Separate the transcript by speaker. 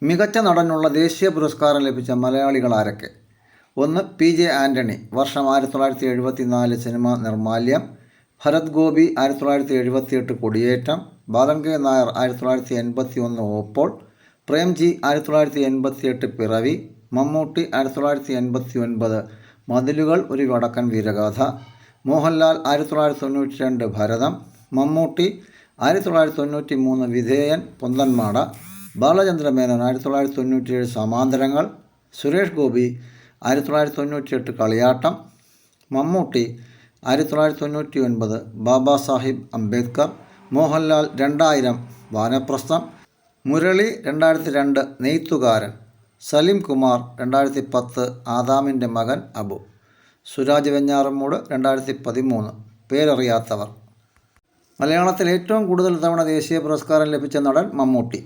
Speaker 1: മികച്ച നടനുള്ള ദേശീയ പുരസ്കാരം ലഭിച്ച മലയാളികൾ ആരൊക്കെ? 1. PJ ആൻ്റണി, വർഷം 1974, സിനിമ നിർമ്മാല്യം. ഭരത് ഗോപി 1978, കൊടിയേറ്റം. ബാലൻ കെ നായർ 1981, ഓപ്പോൾ. പ്രേംജി 1988, പിറവി. മമ്മൂട്ടി 1989, മതിലുകൾ ഒരു വടക്കൻ വീരഗാഥ. മോഹൻലാൽ 1992, ഭരതം. മമ്മൂട്ടി 1993, വിധേയൻ, പൊന്തന്മാട. ബാലചന്ദ്ര മേനോൻ 1997, സമാന്തരങ്ങൾ. സുരേഷ് ഗോപി 1998, കളിയാട്ടം. മമ്മൂട്ടി 1999, ബാബാ സാഹിബ് അംബേദ്കർ. മോഹൻലാൽ 2000, വാനപ്രസ്ഥം. മുരളി 2002, നെയ്ത്തുകാരൻ. സലിം കുമാർ 2010, ആദാമിൻ്റെ മകൻ അബു. സുരാജ് വെഞ്ഞാറമ്മൂട് 2013, പേരറിയാത്തവർ. മലയാളത്തിൽ ഏറ്റവും കൂടുതൽ തവണ ദേശീയ പുരസ്കാരം ലഭിച്ച നടൻ മമ്മൂട്ടി.